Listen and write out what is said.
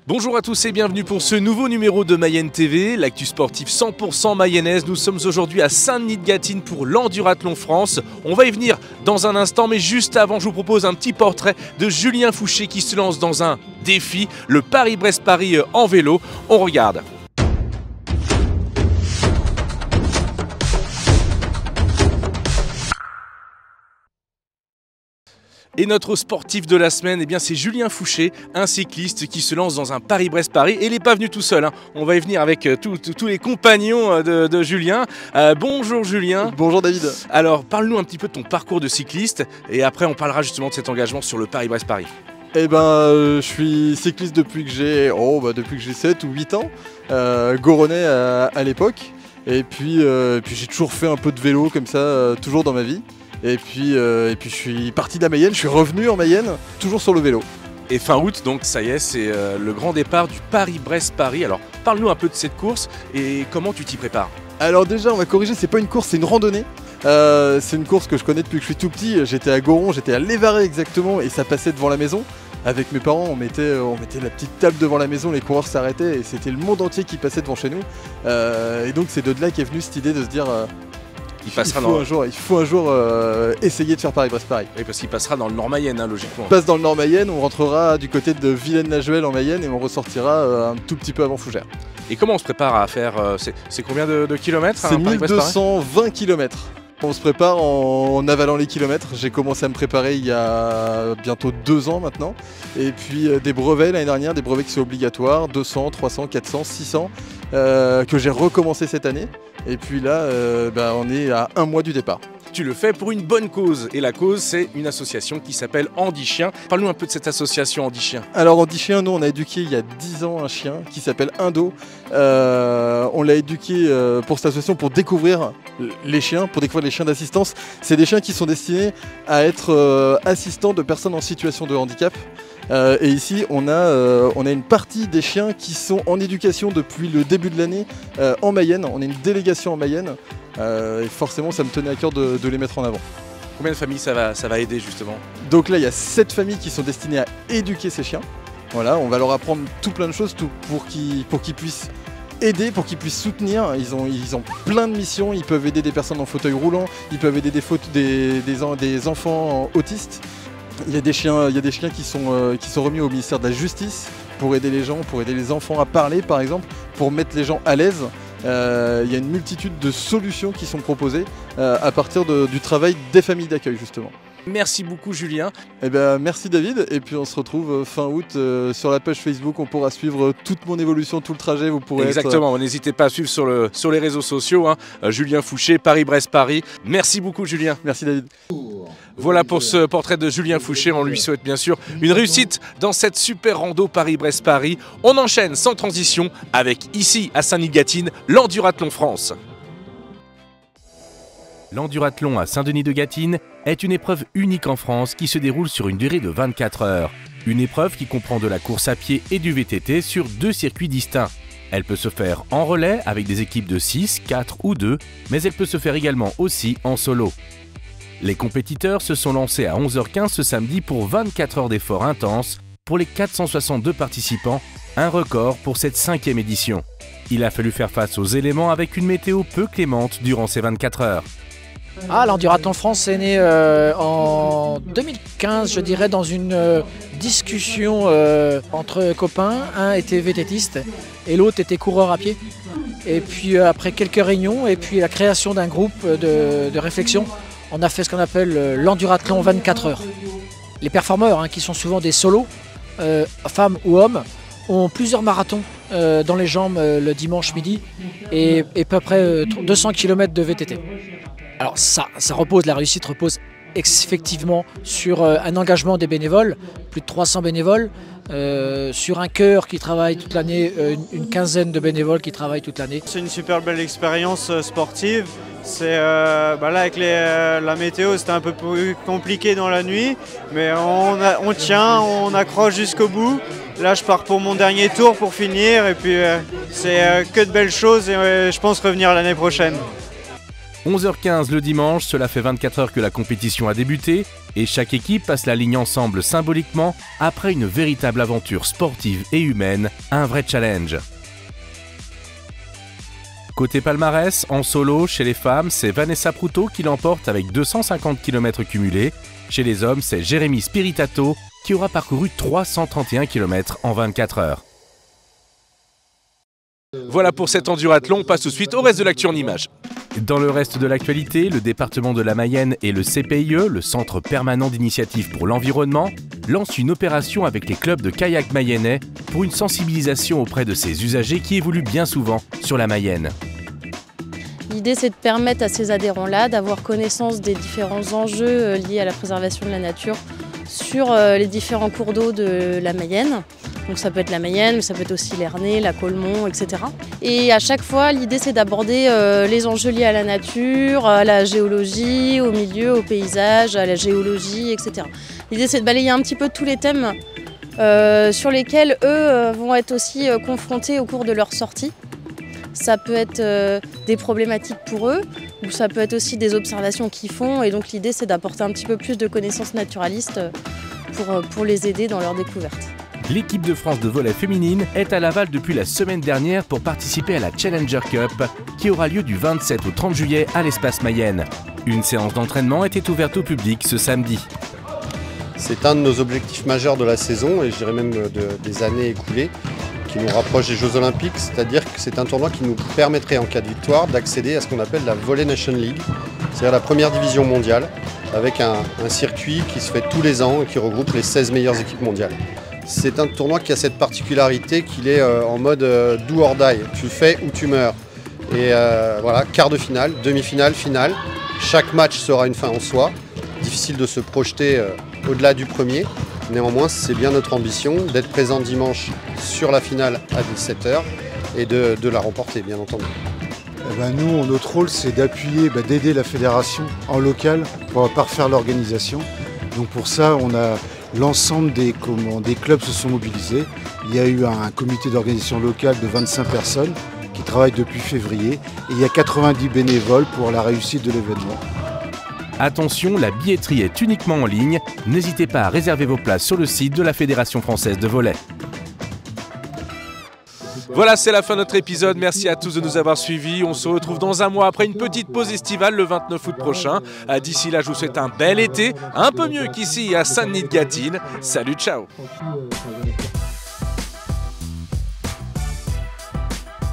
Bonjour à tous et bienvenue pour ce nouveau numéro de Mayenne TV, l'actu sportif 100% mayonnaise. Nous sommes aujourd'hui à Saint-Denis-de-Gâtine pour l'Endurathlon France. On va y venir dans un instant, mais juste avant, je vous propose un petit portrait de Julien Fouché qui se lance dans un défi, le Paris-Brest-Paris en vélo. On regarde. Et notre sportif de la semaine, eh bien, c'est Julien Fouché, un cycliste qui se lance dans un Paris-Brest-Paris. Et il n'est pas venu tout seul, hein. On va y venir avec tous les compagnons de Julien. Bonjour Julien. Bonjour David. Alors, parle-nous un petit peu de ton parcours de cycliste et après on parlera justement de cet engagement sur le Paris-Brest-Paris. Eh ben, je suis cycliste depuis que j'ai 7 ou 8 ans, Goronnais à l'époque. Et puis j'ai toujours fait un peu de vélo comme ça, toujours dans ma vie. Et puis je suis parti de la Mayenne, je suis revenu en Mayenne, toujours sur le vélo. Et fin août, donc ça y est, c'est le grand départ du Paris-Brest-Paris. Alors parle-nous un peu de cette course et comment tu t'y prépares. Alors déjà, on va corriger, c'est pas une course, c'est une randonnée. C'est une course que je connais depuis que je suis tout petit. J'étais à Goron, j'étais à Lévaré exactement, et ça passait devant la maison. Avec mes parents, on mettait la petite table devant la maison, les coureurs s'arrêtaient et c'était le monde entier qui passait devant chez nous. Et donc c'est de là qu'est venue cette idée de se dire... Il faut un jour essayer de faire Paris-Brest-Paris. Oui, parce qu'il passera dans le Nord-Mayenne, hein, logiquement. On passe dans le Nord-Mayenne, on rentrera du côté de Vilaine-la-Juhel en Mayenne et on ressortira un tout petit peu avant Fougères. Et comment on se prépare à faire c'est combien de kilomètres? C'est 1220 km. On se prépare en avalant les kilomètres. J'ai commencé à me préparer il y a bientôt 2 ans maintenant. Et puis des brevets l'année dernière, des brevets qui sont obligatoires, 200, 300, 400, 600, que j'ai recommencé cette année. Et puis là, on est à 1 mois du départ. Tu le fais pour une bonne cause, et la cause c'est une association qui s'appelle Handi Chien. Parle-nous un peu de cette association Handi Chien. Alors Handi Chien, nous on a éduqué il y a 10 ans un chien qui s'appelle Indo. On l'a éduqué pour cette association pour découvrir les chiens, pour découvrir les chiens d'assistance. C'est des chiens qui sont destinés à être assistants de personnes en situation de handicap. Et ici on a une partie des chiens qui sont en éducation depuis le début de l'année en Mayenne. On est une délégation en Mayenne. Et forcément ça me tenait à cœur de les mettre en avant. Combien de familles ça va aider justement? Donc là il y a 7 familles qui sont destinées à éduquer ces chiens. Voilà, on va leur apprendre tout plein de choses pour qu'ils puissent aider, pour qu'ils puissent soutenir. Ils ont plein de missions, ils peuvent aider des personnes en fauteuil roulant, ils peuvent aider des enfants autistes. Il y a des chiens qui sont remis au ministère de la Justice pour aider les gens, pour aider les enfants à parler par exemple, pour mettre les gens à l'aise. Il y a une multitude de solutions qui sont proposées à partir du travail des familles d'accueil justement. Merci beaucoup Julien. Eh ben, merci David, et puis on se retrouve fin août sur la page Facebook, on pourra suivre toute mon évolution, tout le trajet, vous pourrez Exactement, n'hésitez pas à suivre sur les réseaux sociaux, hein. Julien Fouché, Paris-Brest-Paris. Merci beaucoup Julien. Merci David. Voilà pour ce portrait de Julien Fouché, on lui souhaite bien sûr une réussite dans cette super rando Paris-Brest-Paris. On enchaîne sans transition avec ici à Saint-Denis-de-Gâtine, l'Endurathlon France. L'Endurathlon à Saint-Denis-de-Gâtine est une épreuve unique en France qui se déroule sur une durée de 24 heures. Une épreuve qui comprend de la course à pied et du VTT sur 2 circuits distincts. Elle peut se faire en relais avec des équipes de 6, 4 ou 2, mais elle peut se faire également aussi en solo. Les compétiteurs se sont lancés à 11h15 ce samedi pour 24 heures d'efforts intenses pour les 462 participants, un record pour cette 5e édition. Il a fallu faire face aux éléments avec une météo peu clémente durant ces 24 heures. L'Endurathlon France est né en 2015, je dirais, dans une discussion entre copains. Un était VTTiste et l'autre était coureur à pied. Et puis après quelques réunions et puis la création d'un groupe de réflexion, on a fait ce qu'on appelle l'Endurathlon 24 heures. Les performeurs, qui sont souvent des solos, femmes ou hommes, ont plusieurs marathons dans les jambes le dimanche midi et à peu près 200 km de VTT. Alors la réussite repose effectivement sur un engagement des bénévoles, plus de 300 bénévoles, sur un chœur qui travaille toute l'année, une quinzaine de bénévoles qui travaillent toute l'année. C'est une super belle expérience sportive. Là avec la météo c'était un peu plus compliqué dans la nuit, mais on tient, on accroche jusqu'au bout. Là je pars pour mon dernier tour pour finir et puis c'est que de belles choses et je pense revenir l'année prochaine. 11h15 le dimanche, cela fait 24 heures que la compétition a débuté et chaque équipe passe la ligne ensemble symboliquement après une véritable aventure sportive et humaine, un vrai challenge. Côté palmarès, en solo, chez les femmes, c'est Vanessa Proutot qui l'emporte avec 250 km cumulés. Chez les hommes, c'est Jérémy Spiritato qui aura parcouru 331 km en 24 heures. Voilà pour cet endurathlon, on passe tout de suite au reste de l'actu en images. Dans le reste de l'actualité, le département de la Mayenne et le CPIE, le Centre permanent d'initiative pour l'environnement, lancent une opération avec les clubs de kayak mayennais pour une sensibilisation auprès de ces usagers qui évoluent bien souvent sur la Mayenne. L'idée, c'est de permettre à ces adhérents-là d'avoir connaissance des différents enjeux liés à la préservation de la nature sur les différents cours d'eau de la Mayenne. Donc ça peut être la Mayenne, mais ça peut être aussi l'Ernée, la Colmont, etc. Et à chaque fois, l'idée, c'est d'aborder les enjeux liés à la nature, à la géologie, au milieu, au paysage, à la géologie, etc. L'idée, c'est de balayer un petit peu tous les thèmes sur lesquels eux vont être aussi confrontés au cours de leur sortie. Ça peut être des problématiques pour eux, ou ça peut être aussi des observations qu'ils font. Et donc l'idée, c'est d'apporter un petit peu plus de connaissances naturalistes pour les aider dans leur découverte. L'équipe de France de volley féminine est à Laval depuis la semaine dernière pour participer à la Challenger Cup qui aura lieu du 27 au 30 juillet à l'Espace Mayenne. Une séance d'entraînement était ouverte au public ce samedi. C'est un de nos objectifs majeurs de la saison et je dirais même des années écoulées qui nous rapproche des Jeux Olympiques, c'est-à-dire que c'est un tournoi qui nous permettrait en cas de victoire d'accéder à ce qu'on appelle la Volley Nation League, c'est-à-dire la première division mondiale avec un circuit qui se fait tous les ans et qui regroupe les 16 meilleures équipes mondiales. C'est un tournoi qui a cette particularité qu'il est en mode do or die, tu fais ou tu meurs. Et voilà, quart de finale, demi-finale, finale. Chaque match sera une fin en soi. Difficile de se projeter au-delà du premier. Néanmoins, c'est bien notre ambition d'être présent dimanche sur la finale à 17 h et de la remporter, bien entendu. Nous, notre rôle, c'est d'appuyer, d'aider la fédération en local pour parfaire l'organisation. Donc pour ça, l'ensemble des clubs se sont mobilisés. Il y a eu un comité d'organisation locale de 25 personnes qui travaillent depuis février et il y a 90 bénévoles pour la réussite de l'événement. Attention, la billetterie est uniquement en ligne. N'hésitez pas à réserver vos places sur le site de la Fédération française de volley. Voilà, c'est la fin de notre épisode. Merci à tous de nous avoir suivis. On se retrouve dans un mois après une petite pause estivale le 29 août prochain. D'ici là, je vous souhaite un bel été, un peu mieux qu'ici à Saint-Denis-de-Gâtine. Salut, ciao.